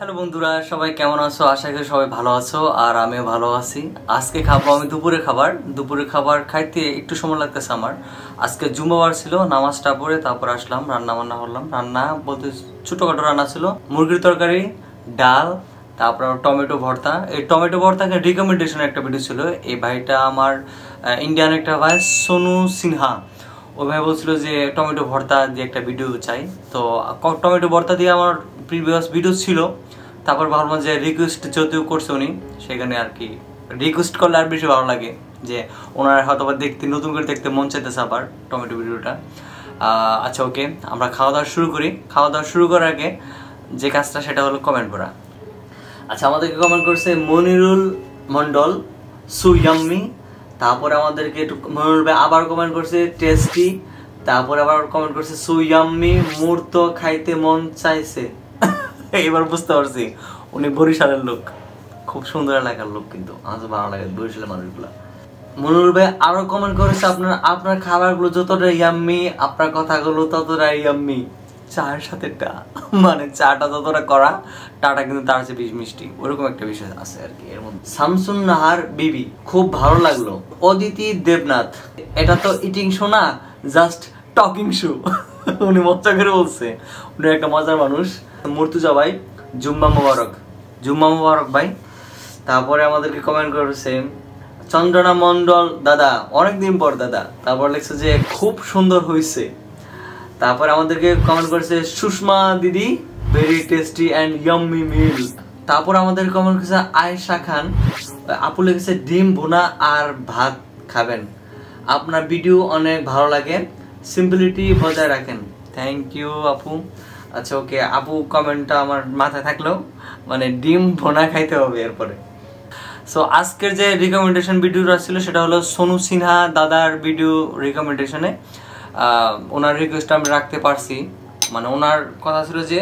Hello বন্ধুরা, সবাই কেমন আছো? আশা করি সবাই ভালো আছো আর আমিও ভালো আছি। আজকে খাবো আমি দুপুরের খাবার খাইতে একটু সময় লাগতেছে আমার। আজকে জুম্মাবার ছিল, নামাজটা পড়ে তারপর আসলাম, রান্না বান্না করলাম। রান্না বলতে ছোটোখাটো রান্না ছিল, মুরগির তরকারি, ডাল, তারপর টমেটো ভর্তা। এই টমেটো ভর্তাকে রিকমেন্ডেশন একটা ভিডিও ছিল। এই ভাইটা আমার ইন্ডিয়ান একটা ভাই, সোনু সিনহা। ওই ভাই বলছিল যে টমেটো ভর্তা দিয়ে একটা ভিডিও চাই। তো টমেটো ভর্তা দিয়ে আমার প্রিভিয়াস ভিডিও ছিল, তারপর ভাবলাম যে রিকোয়েস্ট যদিও করছে উনি, সেখানে আর কি রিকোয়েস্ট করলে আর বেশি ভালো লাগে যে ওনার হয়তো বা দেখতে নতুন করে দেখতে মন চাইতেছে আবার টমেটো ভিডিওটা। আচ্ছা ওকে, আমরা খাওয়া দাওয়া শুরু করি। খাওয়া দাওয়া শুরু করার আগে যে কাজটা সেটা হলো কমেন্ট করা। আচ্ছা, আমাদেরকে কমেন্ট করছে মনিরুল মন্ডল, সুয়াম্মি। তারপরে আমাদেরকে একটু মনিরুল ভাই আবার কমেন্ট করছে টেস্টি। তারপরে আবার কমেন্ট করছে সুয়াম্মি, মুহূর্ত খাইতে মন চাইছে। এবার বুঝতে পারছি উনি বরিশালের লোক, খুব সুন্দর এলাকার লোক, কিন্তু আমার ভালো লাগে বরিশালের মানুষগুলা। মনিরুল ভাই আরো কমেন্ট করেছে আপনার খাবারগুলো যতটা ইয়াম্মি, আপনার কথাগুলো ততটা ইয়াম্মি। চায়ের সাথে মানে চাটা যতটা করা, টাটা কিন্তু তার চেয়ে বেশি মিষ্টি, ওরকম একটা বিষয় আছে আর কি এর মধ্যে। শামসুন নাহার বিবি, খুব ভালো লাগলো। অদিতি দেবনাথ, এটা তো ইটিং শো না, জাস্ট টকিং শো। উনি মজা করে বলছে, উনি একটা মজার মানুষ। মুর্তুজা ভাই, জুম্মা মোবারক ভাই। তারপরে আমাদেরকে কমেন্ট করেছে চন্দ্রনা মন্ডল, দাদা অনেকদিন পর দাদা। তারপর লিখছে যে খুব সুন্দর হয়েছে। তারপর আমাদেরকে কমেন্ট করেছে সুষমা দিদি, ভেরি টেস্টি অ্যান্ড ইয়াম্মি মিল। তারপর আমাদের কমেন্ট করেছে আয়েশা খান, আপু লিখেছে ডিম ভুনা আর ভাত খাবেন, আপনার ভিডিও অনেক ভালো লাগে, সিম্পলিটি বজায় রাখেন। থ্যাংক ইউ আপু। আচ্ছা ওকে, আপু কমেন্টটা আমার মাথায় থাকলেও মানে ডিম ভুনা খাইতে হবে এরপরে। সো আজকের যে রিকমেন্ডেশন ভিডিওটা ছিল সেটা হলো সোনু সিনহা দাদার ভিডিও রিকমেন্ডেশনে। ওনার রিকোয়েস্টটা আমি রাখতে পারছি, মানে ওনার কথা ছিল যে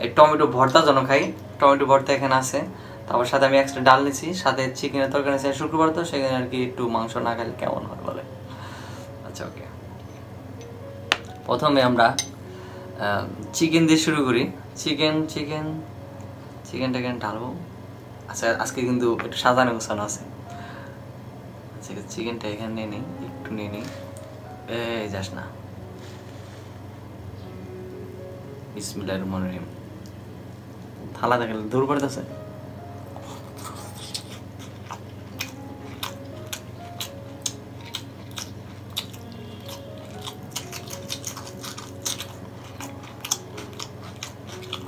এই টমেটো ভর্তা যেন খাই। টমেটো ভর্তা এখানে আছে, তারপর সাথে আমি এক্সট্রা ডাল নিছি, সাথে চিকেনের তরকারি নিয়েছি। শুক্রবার তো সেখানে আর কি একটু মাংস না খেলে কেমন হয় বলে। আচ্ছা ওকে, প্রথমে আমরা চিকেন দিয়ে শুরু করি। চিকেনটা এখানে ঢালবো। আচ্ছা আজকে কিন্তু একটু সাজানো গোছানো আছে। আচ্ছা চিকেনটা এখানে নিয়ে নিই, একটু নিয়ে নিই। এই যাস না, বিসমিল্লাহির রহমানির রহিম। থালা দেখালে দূর পড়তেছে।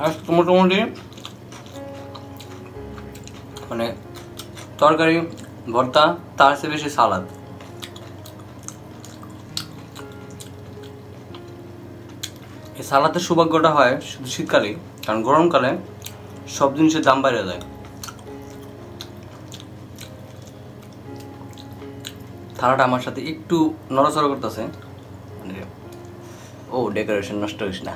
আর মোটামুটি মানে তরকারি ভর্তা, তার চেয়ে বেশি সালাদ। এই সালাদের সৌভাগ্যটা হয় শুধু শীতকালেই, কারণ গরমকালে সব জিনিসের দাম বেড়ে যায়। থালাটা আমার সাথে একটু নড়াচড়া করতেছে, মানে ও ডেকোরেশন নষ্ট হইস না।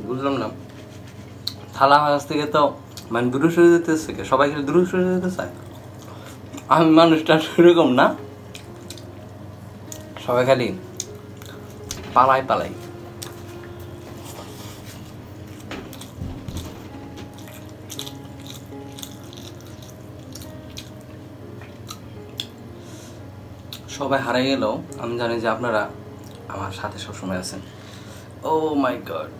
বুঝলাম না, থালা কাছ থেকে তো মানে দূরে সরে যেতেছে, সবাই খালি দূরে সরে যেতে চায়। আমি মানুষটা সেরকম না, সবাই খালি পালাই। সবাই হারিয়ে গেলেও আমি জানি যে আপনারা আমার সাথে সবসময় আছেন। ও মাই গড,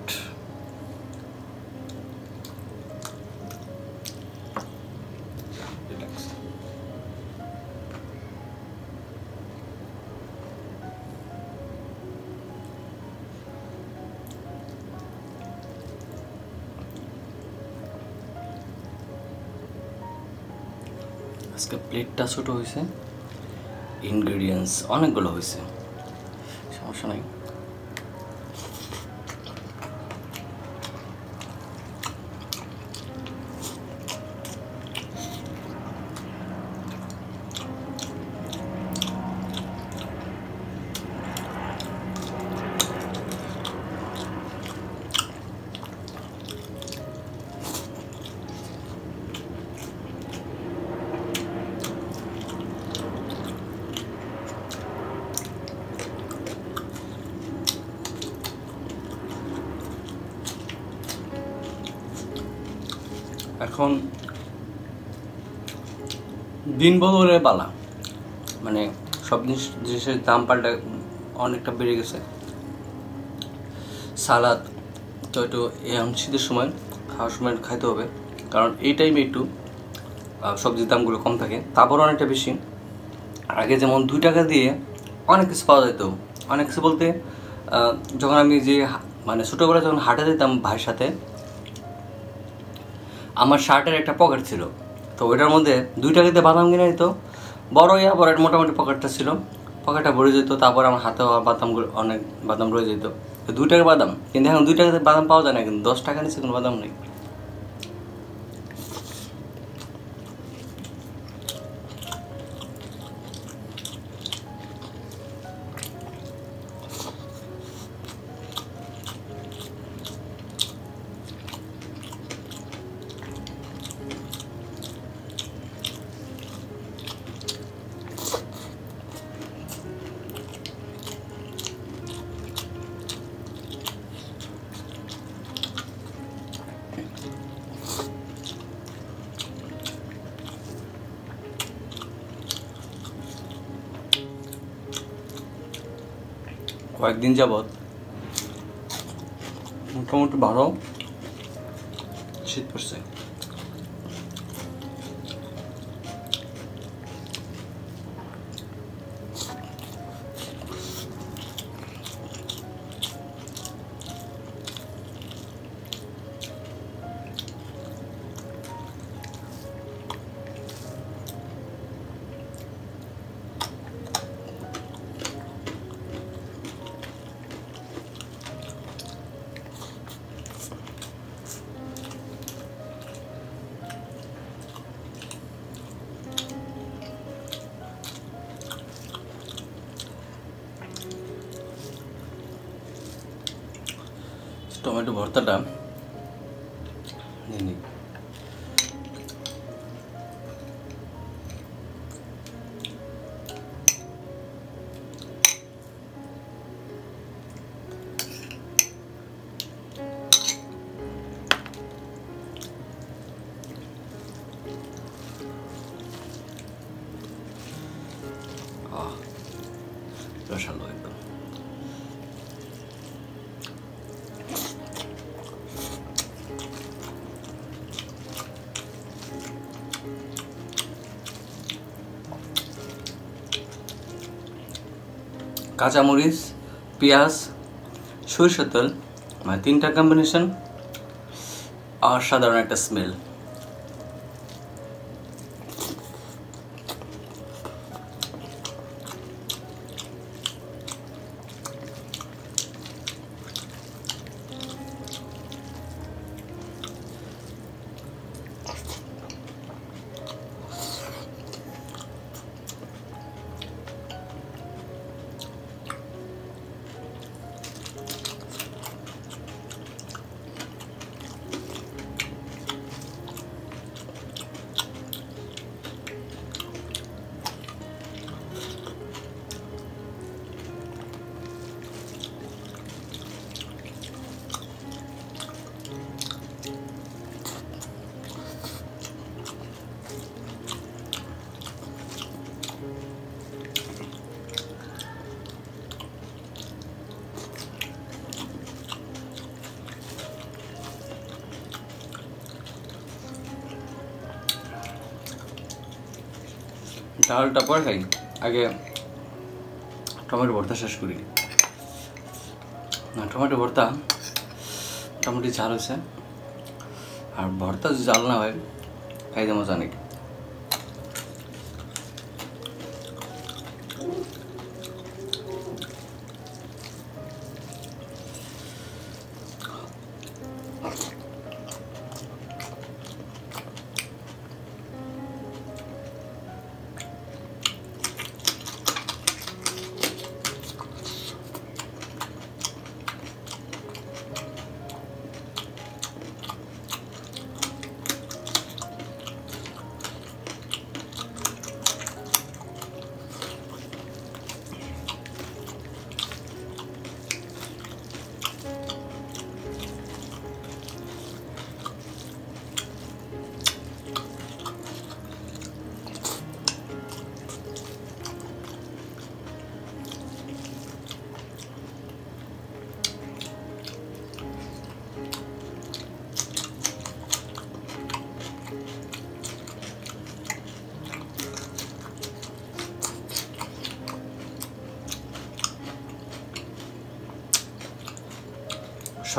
আজকে প্লেটটা ছোট হয়েছে, ইনগ্রেডিয়েন্টস অনেকগুলো হয়েছে, সমস্যা নাই। এখন দিন বদলে বালা, মানে সব জিনিসের দাম পাল্টা অনেকটা বেড়ে গেছে। সালাদ তো একটু এখন শীতের সময় খাওয়ার সময় খাইতে হবে, কারণ এই টাইমে একটু সবজির দামগুলো কম থাকে, তারপর অনেকটা বেশি। আগে যেমন 2 টাকা দিয়ে অনেক কিছু পাওয়া যেত, অনেক কিছু বলতে যখন আমি যে মানে ছোটোবেলায় যখন হাটে যেতাম ভাইয়ের সাথে, আমার শার্টের একটা পকেট ছিল, তো ওইটার মধ্যে 2 টাকা দিয়ে বাদাম কিনে দিত, বড়ই আবার মোটামুটি পকেটটা ছিল, পকেটটা ভরে যেত। তারপর আমার হাতে বাদামগুলো অনেক বাদাম রয়ে যেত, 2 টাকার বাদাম। কিন্তু এখন 2 টাকাতে বাদাম পাওয়া যায় না, কিন্তু 10 টাকা নিচে কোনো বাদাম নেই। কয়েকদিন যাবৎ মোটামুটি ভালো শীত পড়ছে। টমেটো ভর্তাটা নিয়ে নিই। রসালো একদম। কাঁচামরিচ, পেঁয়াজ, সরিষার তেল, মানে 3টা কম্বিনেশন, আর সাধারণ একটা স্মেল। ডালটা পরে খাই, আগে টমেটো ভর্তা শেষ করি। না, টমেটো ভর্তা মোটামুটি ঝাল হয়েছে, আর ভর্তা যদি ঝাল না হয় খাইতে মজা নেই।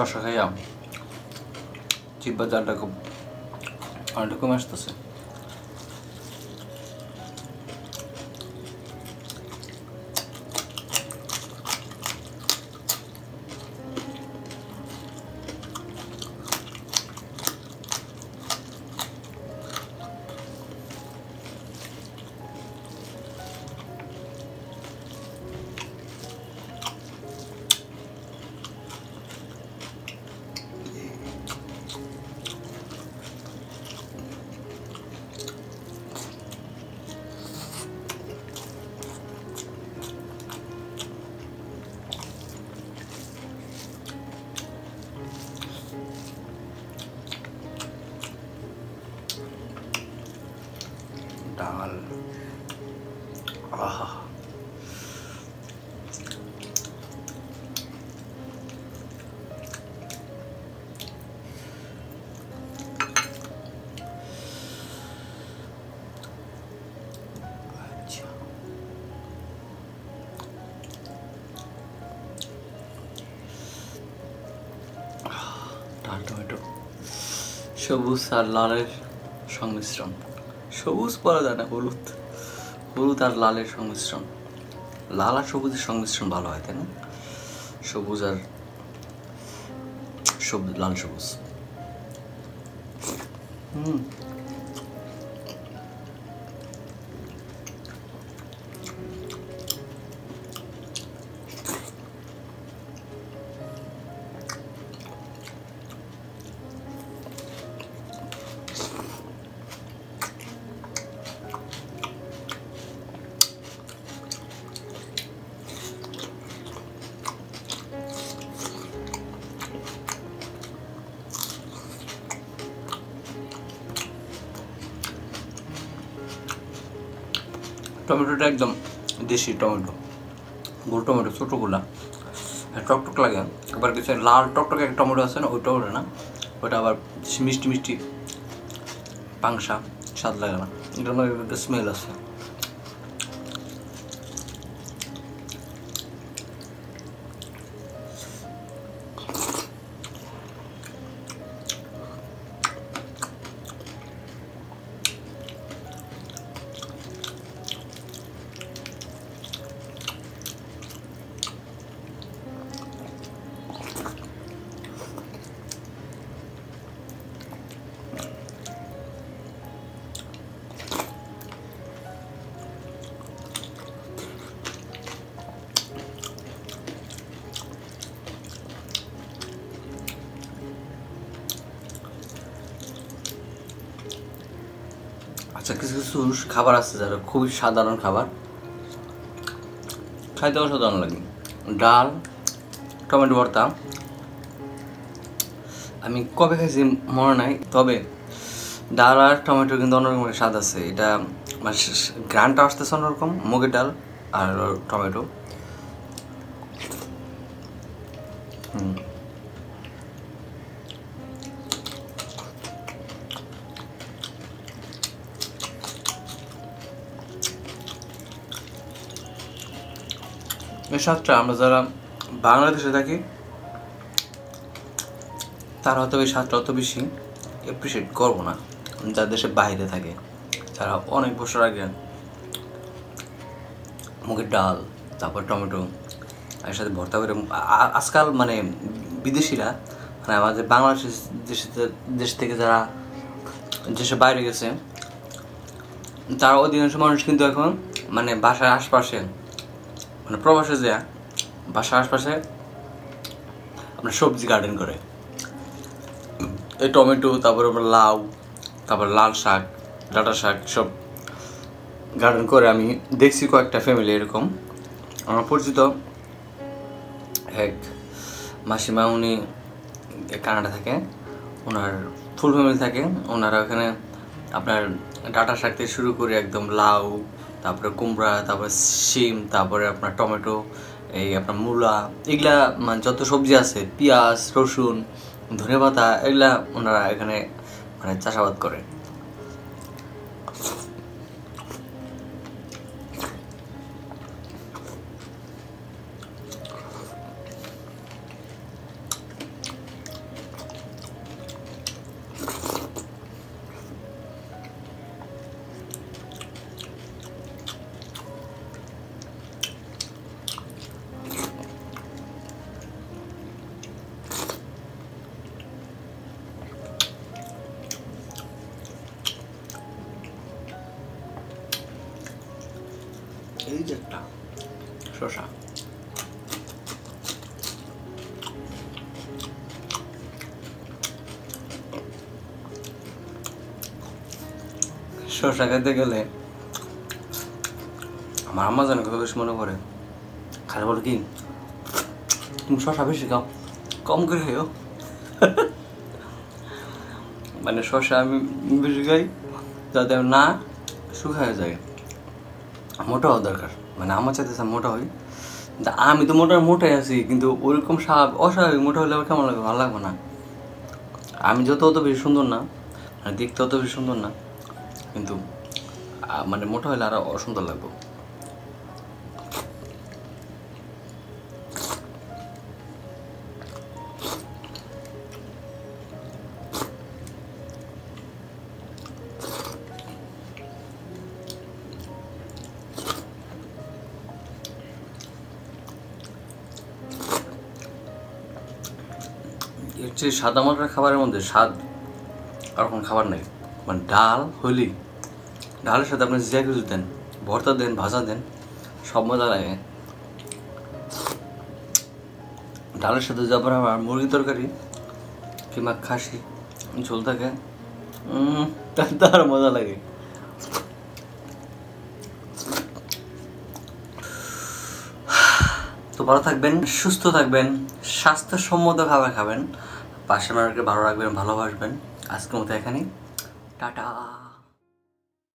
শশা খাইয়া জিব্বা জালটা খুব অনেকটা কমে আসতেছে। ডাল, আহা, আচ্ছা, ডাল টমেটো, সবুজ আর লালের সংমিশ্রণ। সবুজ বলা যায় না, হলুদ, হলুদ আর লালের সংমিশ্রণ। লাল আর সবুজের সংমিশ্রণ ভালো হয়, তাই না? সবুজ আর সবুজ, লাল সবুজ। টমেটোটা একদম দেশি টমেটো, গোল টমেটো, ছোটোগুলা, টকটক লাগে। আবার কিছু লাল টকটকে একটা টমেটো আছে না, ওই টমেটো না, ওটা আবার মিষ্টি মিষ্টি পাংশা, স্বাদ লাগে না, এটার মধ্যে একটা স্মেল আছে। আচ্ছা, কিছু কিছু খাবার আছে যারা খুবই সাধারণ খাবার, খাইতে অসাধারণ লাগে। ডাল টমেটো ভর্তা আমি কবে খাইছি মনে নাই, তবে ডাল আর টমেটো কিন্তু অন্যরকম স্বাদ আছে। এটা মানে গ্রানটা আসতেছে অন্যরকম, মুগের ডাল আর টমেটো। এই স্বাদটা আমরা যারা বাংলাদেশে থাকি তারা হয়তো এই স্বাদটা অত বেশি অ্যাপ্রিসিয়েট করবো না, যারা দেশের বাইরে থাকে, যারা অনেক বছর আগে মুগের ডাল তারপর টমেটো এর সাথে ভর্তা করে। আজকাল মানে বিদেশিরা, মানে আমাদের বাংলাদেশের দেশ থেকে যারা দেশের বাইরে গেছে, তারা অধিকাংশ মানুষ কিন্তু এখন মানে বাসার আশপাশে, মানে প্রবাসে যায় বাসার আশপাশে আপনার সবজি গার্ডেন করে। এই টমেটো, তারপর লাউ, তারপর লাল শাক, ডাঁটা শাক, সব গার্ডেন করে। আমি দেখছি কয়েকটা ফ্যামিলি এরকম। আমার পরিচিত এক মাসিমা, উনি কানাডা থাকে, ওনার ফুল ফ্যামিলি থাকে। ওনারা ওখানে আপনার ডাঁটা শাক থেকে শুরু করে একদম লাউ, তারপরে কুমড়া, তারপরে শিম, তারপরে আপনার টমেটো, এই আপনার মূলা, এগুলা মানে যত সবজি আছে, পেঁয়াজ, রসুন, ধনেপাতা, এগুলা ওনারা এখানে মানে চাষাবাদ করে। এই যে একটা শসা, শসা খেতে গেলে আমার আম্মা জানে কত বেশি মনে করে, খালি বলো কি তুমি শসা বেশি খাও, কম করে খাও। মানে শসা আমি বেশি খাই যাতে না শুকায় যায়, মোটা হওয়া দরকার। মানে আমার চাইতে মোটা হই, আমি তো মোটাই আছি, কিন্তু ওরকম অস্বাভাবিক মোটা হলে আবার কেমন লাগবে, ভালো লাগবে না। আমি যত অত বেশি সুন্দর না, মানে দেখতে অত বেশি সুন্দর না, কিন্তু মানে মোটা হলে আরো অসুন্দর লাগবে। এর চেয়ে সাদা মাটার খাবারের মধ্যে স্বাদ আর কোনো খাবার নেই। মানে ডাল হলি, ডালের সাথে আপনি যে কিছু দেন, ভর্তা দেন, ভাজা দেন, সব মজা লাগে। ডালের সাথে যাবার আবার মুরগি তরকারি কিংবা খাসি ঝোল থাকে, তার মজা লাগে। তো ভালো থাকবেন, সুস্থ থাকবেন, স্বাস্থ্যসম্মত খাবার খাবেন, পাশে মানুষকে ভালো রাখবেন, ভালোবাসবেন। আজকের মতো এখানেই, টাটা।